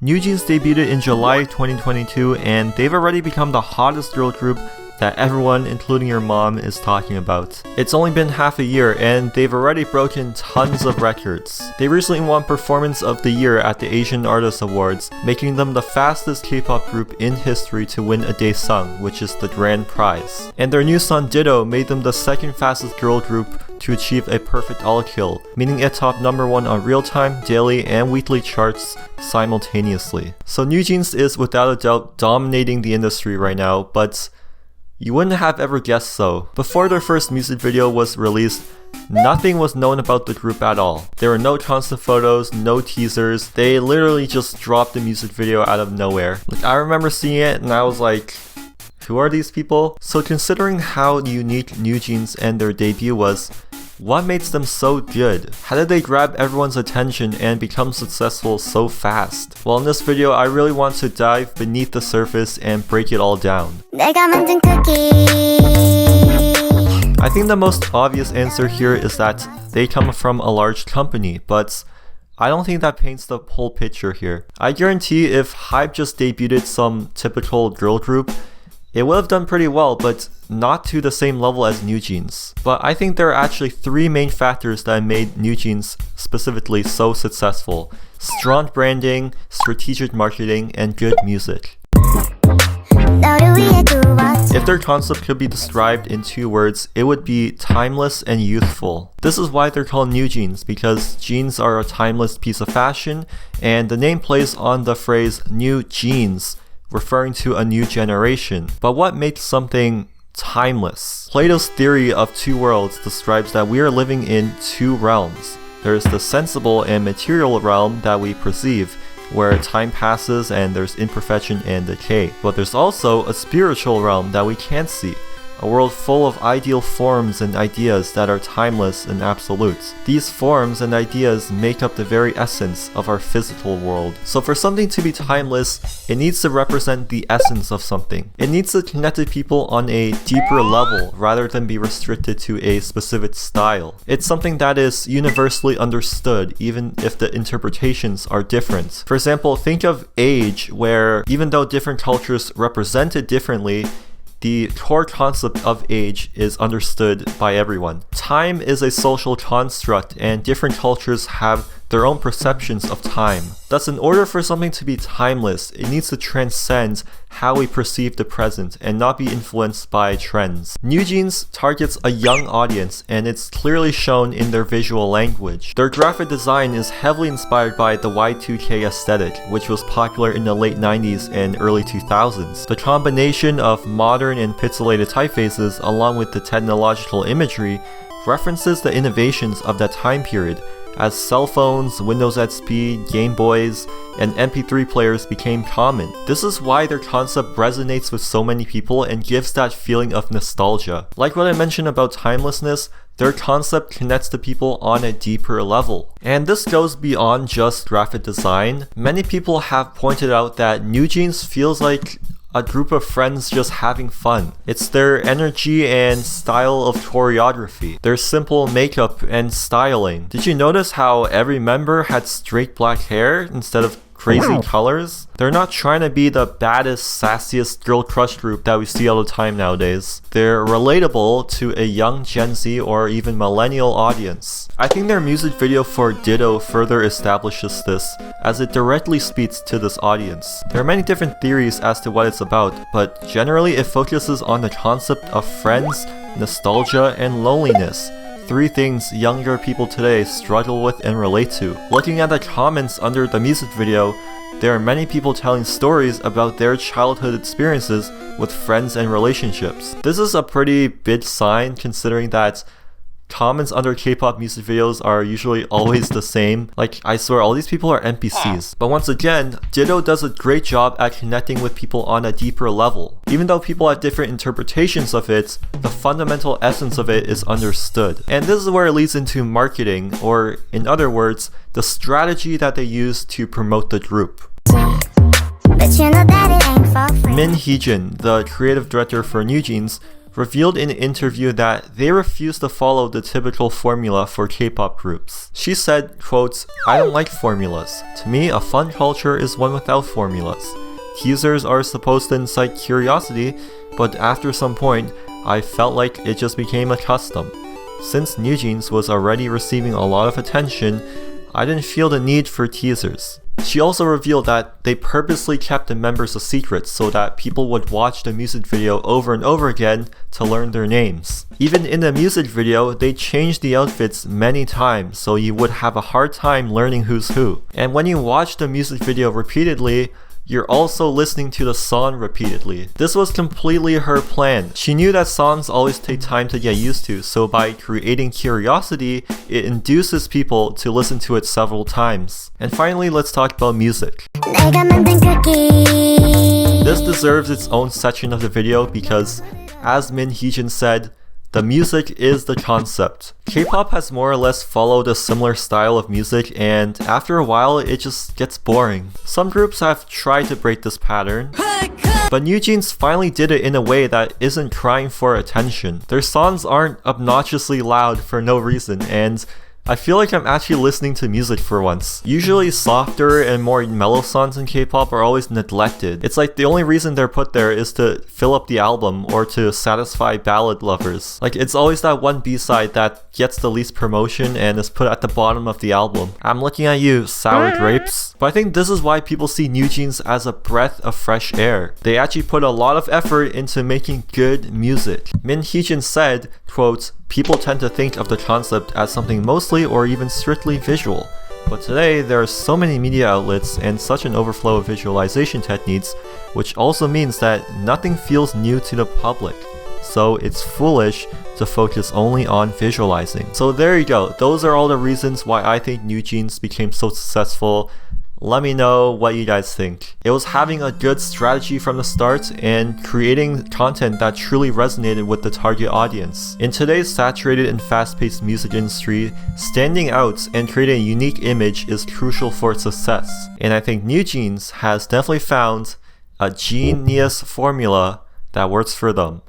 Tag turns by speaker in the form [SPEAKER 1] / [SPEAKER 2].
[SPEAKER 1] NewJeans debuted in July 2022, and they've already become the hottest girl group that everyone, including your mom, is talking about. It's only been half a year, and they've already broken tons of records. They recently won Performance of the Year at the Asian Artist Awards, making them the fastest K-pop group in history to win a daesang, which is the grand prize. And their new song Ditto made them the second fastest girl group to achieve a perfect all-kill, meaning it topped #1 on real-time, daily, and weekly charts simultaneously. So NewJeans is without a doubt dominating the industry right now, but you wouldn't have ever guessed so. Before their first music video was released, nothing was known about the group at all. There were no concept photos, no teasers. They literally just dropped the music video out of nowhere. Like, I remember seeing it and I was like, who are these people? So considering how unique NewJeans and their debut was, what makes them so good? How did they grab everyone's attention and become successful so fast? Well, in this video, I really want to dive beneath the surface and break it all down. I think the most obvious answer here is that they come from a large company, but I don't think that paints the whole picture here. I guarantee if HYBE just debuted some typical girl group, it would have done pretty well, but not to the same level as NewJeans. But I think there are actually three main factors that made NewJeans specifically so successful: strong branding, strategic marketing, and good music. If their concept could be described in 2 words, it would be timeless and youthful. This is why they're called NewJeans, because jeans are a timeless piece of fashion, and the name plays on the phrase new jeans, referring to a new generation. But what makes something timeless? Plato's theory of 2 worlds describes that we are living in 2 realms. There's the sensible and material realm that we perceive, where time passes and there's imperfection and decay. But there's also a spiritual realm that we can't see, a world full of ideal forms and ideas that are timeless and absolute. These forms and ideas make up the very essence of our physical world. So for something to be timeless, it needs to represent the essence of something. It needs to connect to people on a deeper level rather than be restricted to a specific style. It's something that is universally understood even if the interpretations are different. For example, think of age, where even though different cultures represent it differently, the core concept of age is understood by everyone. Time is a social construct, and different cultures have their own perceptions of time. Thus, in order for something to be timeless, it needs to transcend how we perceive the present and not be influenced by trends. NewJeans targets a young audience, and it's clearly shown in their visual language. Their graphic design is heavily inspired by the Y2K aesthetic, which was popular in the late 90s and early 2000s. The combination of modern and pixelated typefaces along with the technological imagery references the innovations of that time period, as cell phones, Windows XP, Game Boys, and MP3 players became common. This is why their concept resonates with so many people and gives that feeling of nostalgia. Like what I mentioned about timelessness, their concept connects to people on a deeper level. And this goes beyond just graphic design. Many people have pointed out that NewJeans feels like a group of friends just having fun. It's their energy and style of choreography, their simple makeup and styling. Did you notice how every member had straight black hair instead of crazy colors? They're not trying to be the baddest, sassiest girl crush group that we see all the time nowadays. They're relatable to a young Gen Z or even millennial audience. I think their music video for Ditto further establishes this, as it directly speaks to this audience. There are many different theories as to what it's about, but generally it focuses on the concept of friends, nostalgia, and loneliness. 3 things younger people today struggle with and relate to. Looking at the comments under the music video, there are many people telling stories about their childhood experiences with friends and relationships. This is a pretty big sign, considering that comments under K-pop music videos are usually always the same. Like, I swear, all these people are NPCs. But once again, Ditto does a great job at connecting with people on a deeper level. Even though people have different interpretations of it, the fundamental essence of it is understood. And this is where it leads into marketing, or in other words, the strategy that they use to promote the group. Min Heejin, the creative director for NewJeans, revealed in an interview that they refuse to follow the typical formula for K-pop groups. She said, quote, "I don't like formulas. To me, a fun culture is one without formulas. Teasers are supposed to incite curiosity, but after some point, I felt like it just became a custom. Since NewJeans was already receiving a lot of attention, I didn't feel the need for teasers." She also revealed that they purposely kept the members a secret so that people would watch the music video over and over again to learn their names. Even in the music video, they changed the outfits many times so you would have a hard time learning who's who. And when you watch the music video repeatedly, you're also listening to the song repeatedly. This was completely her plan. She knew that songs always take time to get used to, so by creating curiosity, it induces people to listen to it several times. And finally, let's talk about music. This deserves its own section of the video because, as Min Heejin said, the music is the concept. K-pop has more or less followed a similar style of music, and after a while it just gets boring. Some groups have tried to break this pattern, but NewJeans finally did it in a way that isn't crying for attention. Their songs aren't obnoxiously loud for no reason, and I feel like I'm actually listening to music for once. Usually softer and more mellow songs in K-pop are always neglected. It's like the only reason they're put there is to fill up the album or to satisfy ballad lovers. Like, it's always that one B-side that gets the least promotion and is put at the bottom of the album. I'm looking at you, sour grapes. But I think this is why people see NewJeans as a breath of fresh air. They actually put a lot of effort into making good music. Min Heejin said, quote, "People tend to think of the concept as something mostly or even strictly visual. But today, there are so many media outlets and such an overflow of visualization techniques, which also means that nothing feels new to the public. So it's foolish to focus only on visualizing." So there you go. Those are all the reasons why I think NewJeans became so successful. Let me know what you guys think. It was having a good strategy from the start and creating content that truly resonated with the target audience. In today's saturated and fast-paced music industry, standing out and creating a unique image is crucial for its success. And I think NewJeans has definitely found a genius formula that works for them.